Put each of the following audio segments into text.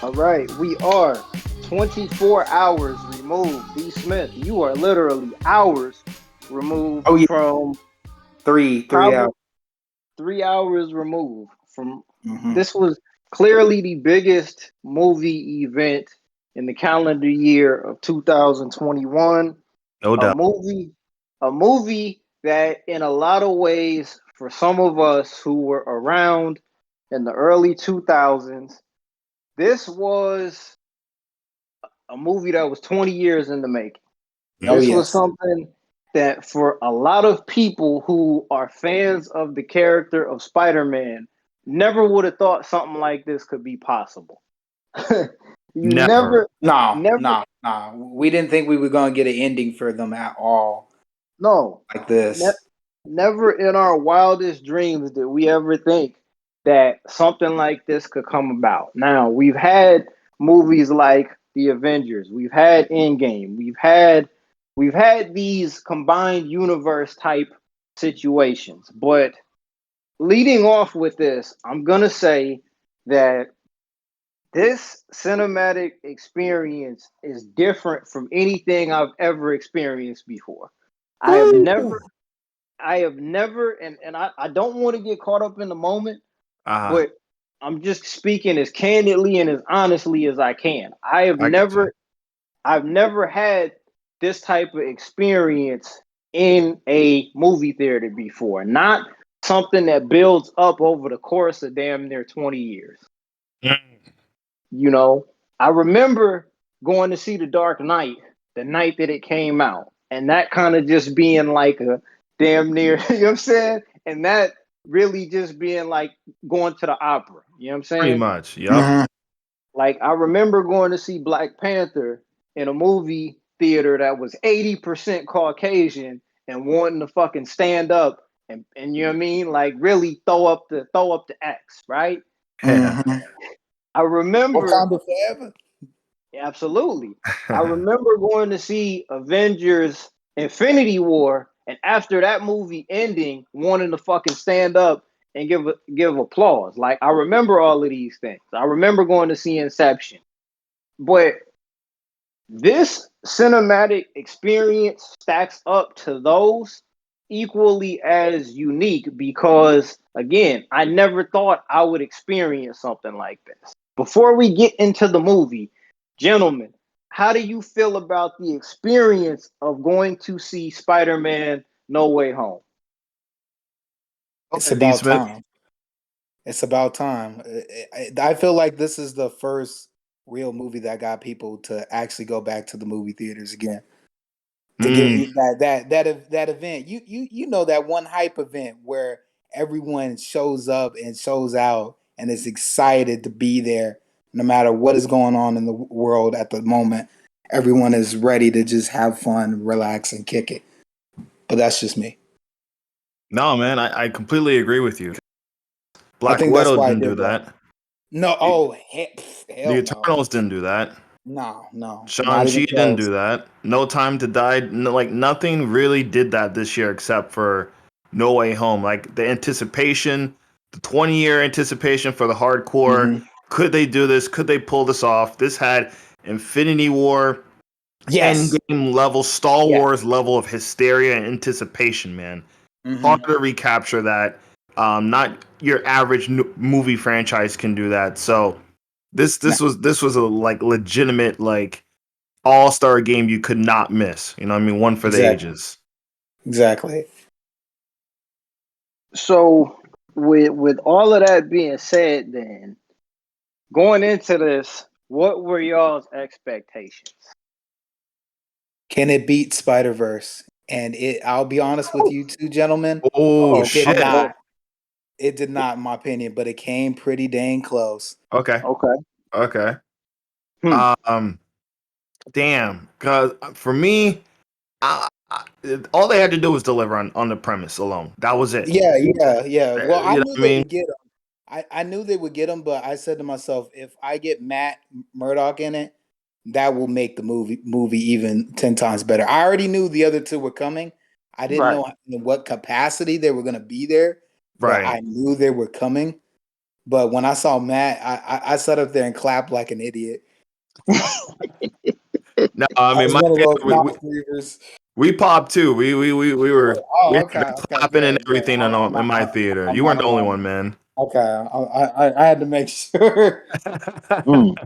All right, we are 24 hours removed. D. Smith, you are literally hours removed Oh yeah, from three probably hours. 3 hours removed from Mm-hmm. this was clearly the biggest movie event in the calendar year of 2021. No A doubt. movie, a movie that in a lot of ways, for some of us who were around in the early 2000s, this was a movie that was 20 years in the making. Oh This was yes. something that for a lot of people who are fans of the character of Spider-Man never would have thought something like this could be possible. you Never. never, No, never, no, no. We didn't think we were gonna get an ending for them at all no, like ne- this. never in our wildest dreams did we ever think that something like this could come about. Now, we've had movies like The Avengers, we've had Endgame, we've had these combined universe type situations. But leading off with this, I'm going to say that this cinematic experience is different from anything I've ever experienced before. I have Woo! never and I don't want to get caught up in the moment, Uh-huh. but I'm just speaking as candidly and as honestly as I can. I get you. I've never had this type of experience in a movie theater before. Not something that builds up over the course of damn near 20 years. Mm. You know, I remember going to see The Dark Knight the night that it came out, and that kind of just being like a damn near, you know what I'm saying? And that really just being like going to the opera, you know what I'm Pretty saying? much. Yep. Mm-hmm. Like I remember going to see Black Panther in a movie theater that was 80% Caucasian and wanting to fucking stand up and you know what I mean? Like really throw up the X, right? Mm-hmm. I remember Wakanda forever. absolutely. I remember going to see Avengers Infinity War, and after that movie ending, wanting to fucking stand up and give applause. Like I remember all of these things. I remember going to see Inception. But this cinematic experience stacks up to those equally as unique because again, I never thought I would experience something like this. Before we get into the movie, gentlemen, how do you feel about the experience of going to see Spider-Man No Way Home? It's D. about Smith. time. It's about time. I feel like this is the first real movie that got people to actually go back to the movie theaters again to get Mm. that event. You know that one hype event where everyone shows up and shows out and is excited to be there, no matter what is going on in the world at the moment. Everyone is ready to just have fun, relax, and kick it. But that's just me. No, man, I completely agree with you. I Black think that's Widow why I didn't do did well. that. No, The, oh the hell no, Eternals didn't do that. no, not even Shang-Chi didn't close. do that. No Time to Die. No, like nothing really did that this year except for No Way Home. Like the anticipation, the 20-year anticipation for the hardcore. Hmm. Could they do this? Could they pull this off? This had Infinity War, Yes, Endgame level, Star yeah. Wars level of hysteria and anticipation, man. Hard Hmm. to recapture that. Not your average movie franchise can do that. So this was a like legitimate like all-star game you could not miss. You know what I mean? One for the Exactly. ages. Exactly. So with all of that being said, then going into this, what were y'all's expectations? Can it beat Spider Verse? And I'll be honest with you, two gentlemen. Oh Oh, It did shit. oh, not. It did not, in my opinion, but it came pretty dang close. Okay. okay. Okay. Hmm. Um damn. Cause for me, all they had to do was deliver on the premise alone. That was it. Yeah, yeah. Well, I You know knew what I they mean? would get him. I knew they would get him, but I said to myself, if I get Matt Murdock in it, that will make the movie even 10 times better. I already knew the other two were coming. I didn't Right. know in what capacity they were going to be there, but Right. I knew they were coming. But when I saw Matt, I sat up there and clapped like an idiot. No, I I mean was my one of those family, mouth breathers. we popped too. We Oh, had okay, been okay, clapping and good, good. everything in my theater. I'm You not weren't the only alone. one, man. Okay, I had to make sure. Mm.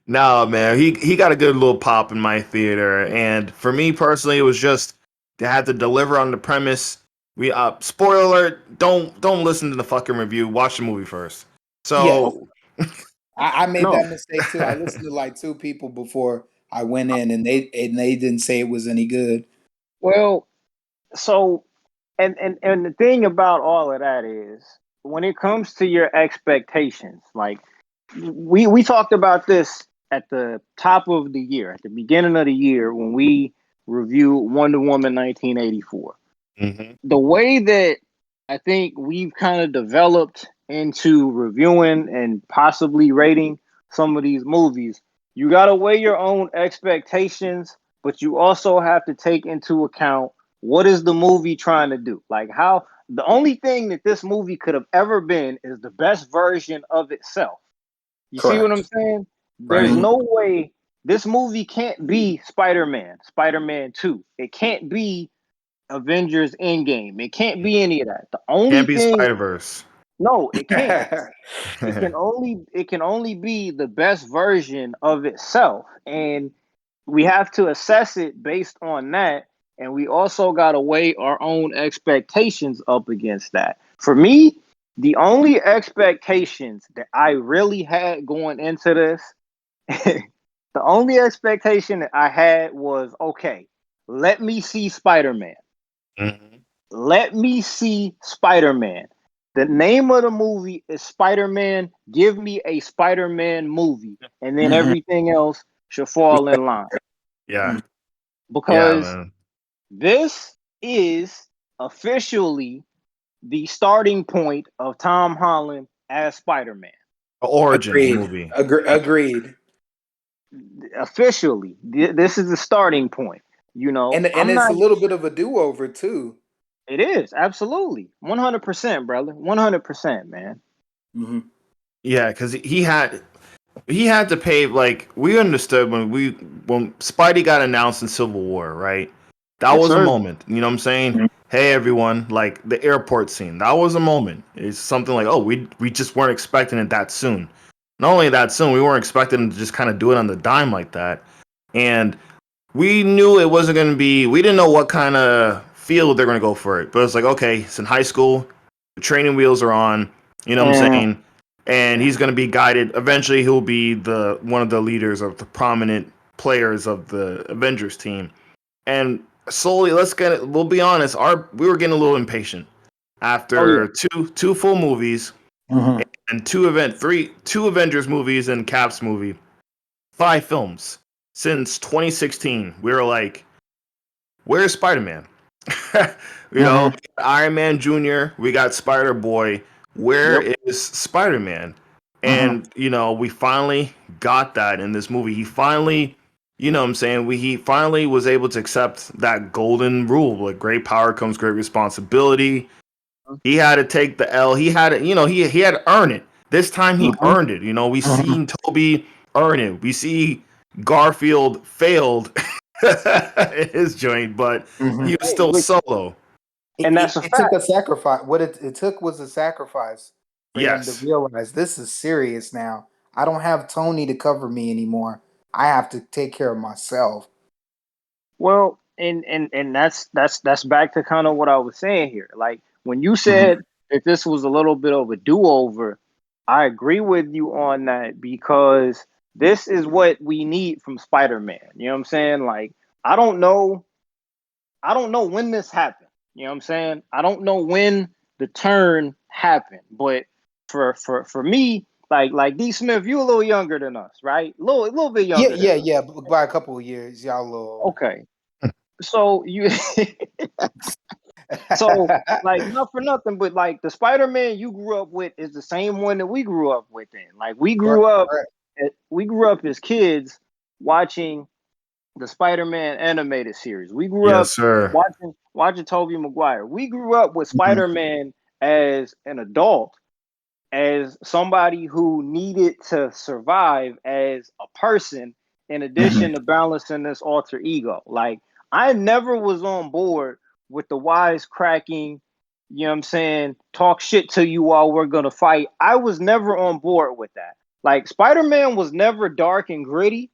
No, man, he got a good little pop in my theater, and for me personally, it was just they had to deliver on the premise. We spoiler alert, don't listen to the fucking review. Watch the movie first. Yes, So I made No. that mistake too. I listened to like two people before I went in, and they didn't say it was any good. Well, so and the thing about all of that is when it comes to your expectations, like we talked about this at the top of the year, at the beginning of the year when we reviewed Wonder Woman 1984. Mhm. The way that I think we've kind of developed into reviewing and possibly rating some of these movies, you got to weigh your own expectations, but you also have to take into account what is the movie trying to do. Like how the only thing that this movie could have ever been is the best version of itself. You see what I'm Correct. saying? There's Right. Mhm. no way this movie can't be Spider-Man, Spider-Man 2. It can't be Avengers Endgame. It can't be any of that. The only Can't be thing, Spider Verse. no, it can't. It can only be the best version of itself. And we have to assess it based on that. And we also gotta weigh our own expectations up against that. For me, the only expectations that I really had going into this, the only expectation that I had was okay, let me see Spider-Man. Mhm. Let me see Spider-Man. The name of the movie is Spider-Man. Give me a Spider-Man movie, and then Mhm. everything else should fall in line. Yeah, Mhm. yeah, Because man. this is officially the starting point of Tom Holland as Spider-Man. A origin Agreed. movie. Agreed. Officially, this is the starting point. And I'm it's not. a little bit of a do over too. It is absolutely 100%, brother. 100%, man. Hmm. Yeah, because he had to pay. Like we understood when Spidey got announced in Civil War, right? That Yes, was a sir. moment. You know what I'm saying? Hey everyone, like the airport scene. That was a moment. It's something like, oh, we just weren't expecting it that soon. Not only that soon, we weren't expecting to just kind of do it on the dime like that. And we knew it wasn't going to be. We didn't know what kind of field they're going to go for it. But it's like, okay, it's in high school. The training wheels are on. You know what I'm And saying? And he's going to be guided. Eventually, he'll be the one of the leaders of the prominent players of the Avengers team. And slowly, let's get it. We'll be honest. We were getting a little impatient oh yeah, after two full movies Hmm. and two Avengers movies and Cap's movie, 5 films since 2016. We were like, where's Spider Man? Hmm. Iron Man Jr., we got Spider Boy. Where yep. is Spider Man? Hmm. And, we finally got that in this movie. He finally, what I'm saying, he finally was able to accept that golden rule. Like, great power comes great responsibility. He had to take the L. He had to, he had to earn it. This time he Hmm. earned it. We Hmm. seen Toby earn it. We see Garfield failed his joint, but Hmm. he was Hey, still which solo. and that's a It took fact. a sacrifice. What it took was a sacrifice for him to Yes. realize this is serious now. I don't have Tony to cover me anymore. I have to take care of myself. Well, and that's back to kind of what I was saying here. Like when you Hmm. said that this was a little bit of a do-over, I agree with you on that because this is what we need from Spider-Man. You know what I'm saying? Like I don't know I don't know when this happened. You know what I'm saying? I don't know when the turn happened, but for me, like D Smith, you a little younger than us, right? A little bit Yeah, younger than yeah, us. yeah. By a couple of years, y'all little older. Okay. So you so like not for nothing, but like the Spider-Man you grew up with is the same one that we grew up with in. Like we grew up as kids watching the Spider-Man animated series. We grew Yes, up sir. watching Tobey Maguire. We grew up with Mhm. Spider-Man as an adult, as somebody who needed to survive as a person in addition to balancing this alter ego. Like I never was on board with the wisecracking, you know what I'm saying, talk shit to you while we're gonna fight. I was never on board with that. Like Spider-Man was never dark and gritty,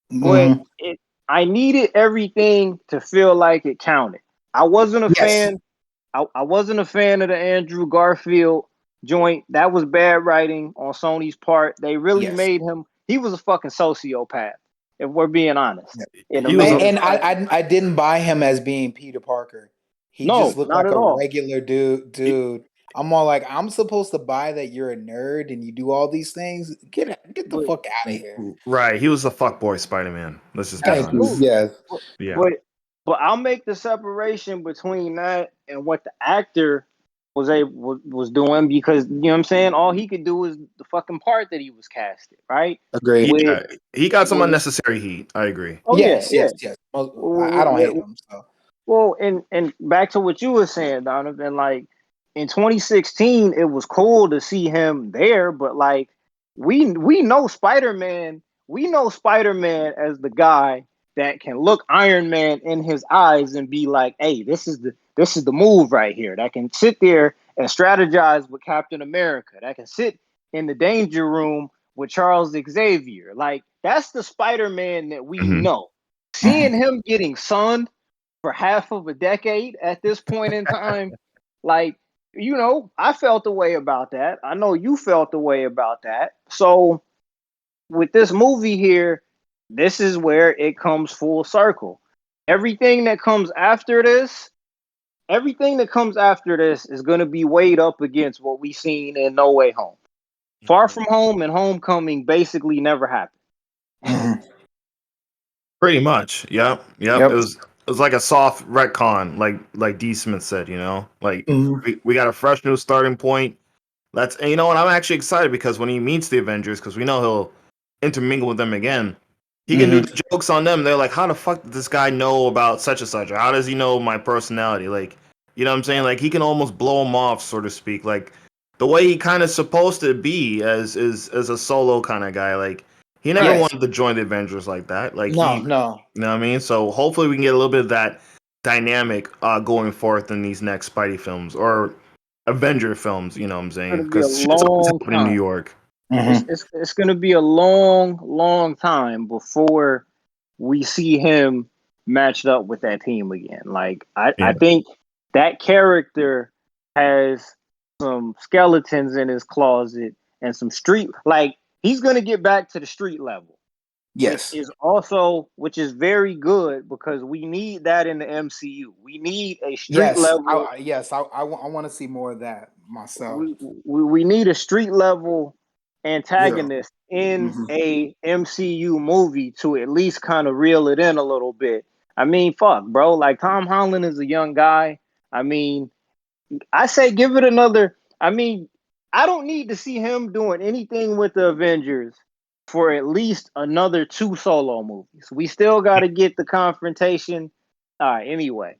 but Mhm. I needed everything to feel like it counted. I wasn't a Yes. fan. I wasn't a fan of the Andrew Garfield joint. That was bad writing on Sony's part. They really Yes. made him. He was a fucking sociopath, if we're being honest. Yeah. In the He was a main And I, Spider-Man. I didn't buy him as being Peter Parker. He just No, looked not like at a all. regular dude. I'm all like, I'm supposed to buy that you're a nerd and you do all these things. Get the But fuck out of here. right. He was a fuckboy Spider-Man. Let's just be Thank you. honest. absolutely. Yes. But, Yeah. but but I'll make the separation between that and what the actor was doing, because you know what I'm saying. All he could do is the fucking part that he was casted, right? Agree. With He got some with unnecessary heat. I agree. oh yeah, Yes. yeah. Yes. Yes. I don't hate With, him. So. well, and back to what you were saying, Donovan. Like in 2016, it was cool to see him there, but like we know Spider Man. We know Spider Man as the guy that can look Iron Man in his eyes and be like, "Hey, this is the move right here." That can sit there and strategize with Captain America. That can sit in the danger room with Charles Xavier. Like that's the Spider Man that we Hmm. know. Seeing him getting sunned for half of a decade at this point in time, like, you know, I felt the way about that. I know you felt the way about that. So with this movie here, this is where it comes full circle. Everything that comes after this, everything that comes after this is going to be weighed up against what we seen in No Way Home. Far From Home and Homecoming basically never happened. Mhm. Pretty much. Yep. Yep. Yep. It was like a soft retcon, like D. Smith said. You know, like Mhm. we got a fresh new starting point. And you know what? I'm actually excited because when he meets the Avengers, because we know he'll intermingle with them again, he can do Mhm. the jokes on them. They're like, how the fuck did this guy know about such and such? Or how does he know my personality? Like, you know what I'm saying? Like, he can almost blow them off, so to speak. Like, the way he kind of supposed to be as a solo kind of guy. Like, he never Yes. wanted to join the Avengers like that. Like, No. No. you know what I mean? So hopefully we can get a little bit of that dynamic going forth in these next Spidey films or Avenger films, you know what I'm It's saying? going to be a Because shit's always long happening in New time. York. Mhm. It's going to be a long time before we see him matched up with that team again. Like I Yeah. think that character has some skeletons in his closet and some street, like he's going to get back to the street level, Yes. which is very good because we need that in the MCU. We need a street Yes. level. I want to see more of that myself. We need a street level Hero. antagonist in Mhm. a MCU movie to at least kind of reel it in a little bit. I mean, fuck, bro. Like Tom Holland is a young guy. I mean, I say give it another. I mean, I don't need to see him doing anything with the Avengers for at least another two solo movies. We still got to get the confrontation. All right, anyway.